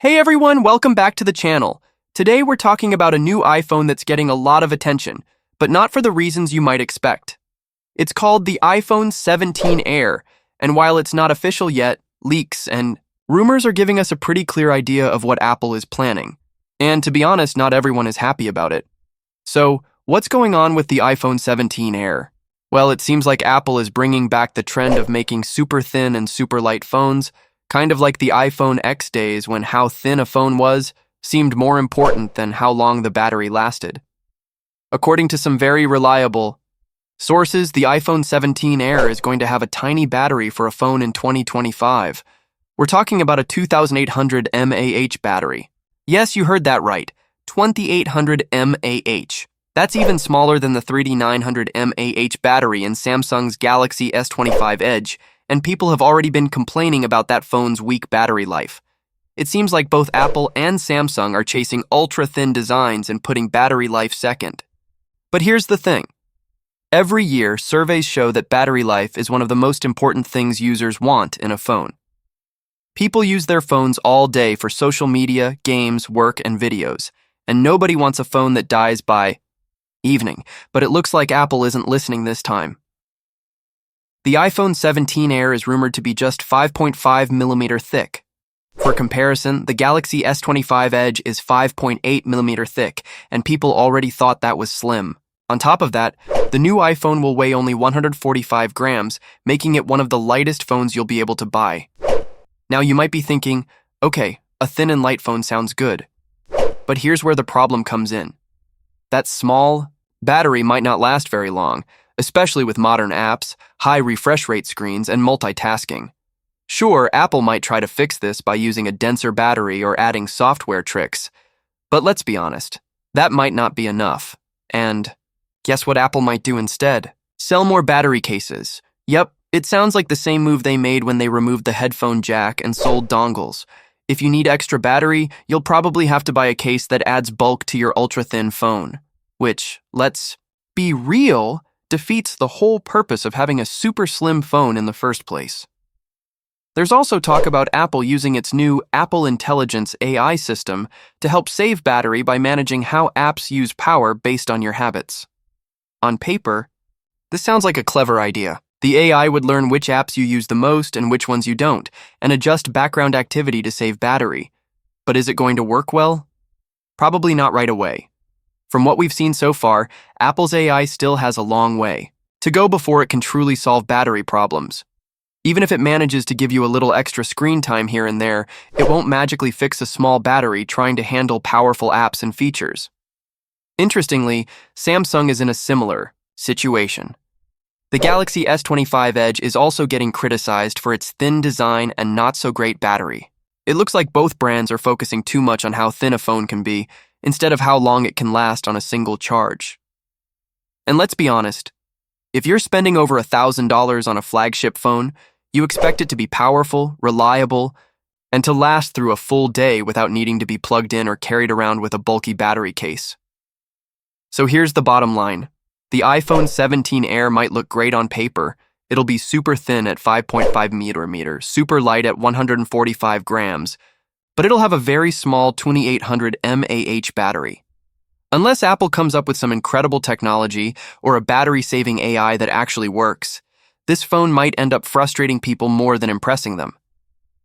Hey everyone, welcome back to the channel. Today we're talking about a new iPhone that's getting a lot of attention, but not for the reasons you might expect. It's called the iPhone 17 Air, and while it's not official yet, leaks and rumors are giving us a pretty clear idea of what Apple is planning. And to be honest, not everyone is happy about it. So, what's going on with the iPhone 17 Air? Well, it seems like Apple is bringing back the trend of making super thin and super light phones, kind of like the iPhone X days when how thin a phone was seemed more important than how long the battery lasted. According to some very reliable sources, the iPhone 17 Air is going to have a tiny battery for a phone in 2025. We're talking about a 2800 mAh battery. Yes, you heard that right, 2800 mAh. That's even smaller than the 3900 mAh battery in Samsung's Galaxy S25 Edge, and people have already been complaining about that phone's weak battery life. It seems like both Apple and Samsung are chasing ultra-thin designs and putting battery life second. But here's the thing. Every year, surveys show that battery life is one of the most important things users want in a phone. People use their phones all day for social media, games, work, and videos, and nobody wants a phone that dies by evening, but it looks like Apple isn't listening this time. The iPhone 17 Air is rumored to be just 5.5mm thick. For comparison, the Galaxy S25 Edge is 5.8mm thick, and people already thought that was slim. On top of that, the new iPhone will weigh only 145 grams, making it one of the lightest phones you'll be able to buy. Now you might be thinking, okay, a thin and light phone sounds good. But here's where the problem comes in. That small battery might not last very long, especially with modern apps, high refresh rate screens, and multitasking. Sure, Apple might try to fix this by using a denser battery or adding software tricks, but let's be honest, that might not be enough. And guess what Apple might do instead? Sell more battery cases. Yep, it sounds like the same move they made when they removed the headphone jack and sold dongles. If you need extra battery, you'll probably have to buy a case that adds bulk to your ultra-thin phone, which, let's be real, defeats the whole purpose of having a super slim phone in the first place. There's also talk about Apple using its new Apple Intelligence AI system to help save battery by managing how apps use power based on your habits. On paper, this sounds like a clever idea. The AI would learn which apps you use the most and which ones you don't, and adjust background activity to save battery. But is it going to work well? Probably not right away. From what we've seen so far, Apple's AI still has a long way to go before it can truly solve battery problems. Even if it manages to give you a little extra screen time here and there, it won't magically fix a small battery trying to handle powerful apps and features. Interestingly, Samsung is in a similar situation. The Galaxy S25 Edge is also getting criticized for its thin design and not-so-great battery. It looks like both brands are focusing too much on how thin a phone can be, instead of how long it can last on a single charge. And let's be honest, if you're spending over $1,000 on a flagship phone, you expect it to be powerful, reliable, and to last through a full day without needing to be plugged in or carried around with a bulky battery case. So here's the bottom line. The iPhone 17 Air might look great on paper. It'll be super thin at 5.5mm, super light at 145 grams, but it'll have a very small 2800 mAh battery. Unless Apple comes up with some incredible technology or a battery-saving AI that actually works, this phone might end up frustrating people more than impressing them.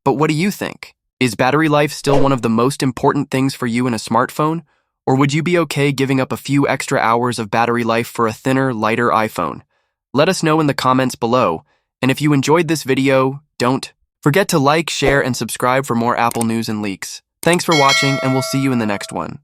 But what do you think? Is battery life still one of the most important things for you in a smartphone? Or would you be okay giving up a few extra hours of battery life for a thinner, lighter iPhone? Let us know in the comments below, and if you enjoyed this video, don't forget to like, share, and subscribe for more Apple news and leaks. Thanks for watching, and we'll see you in the next one.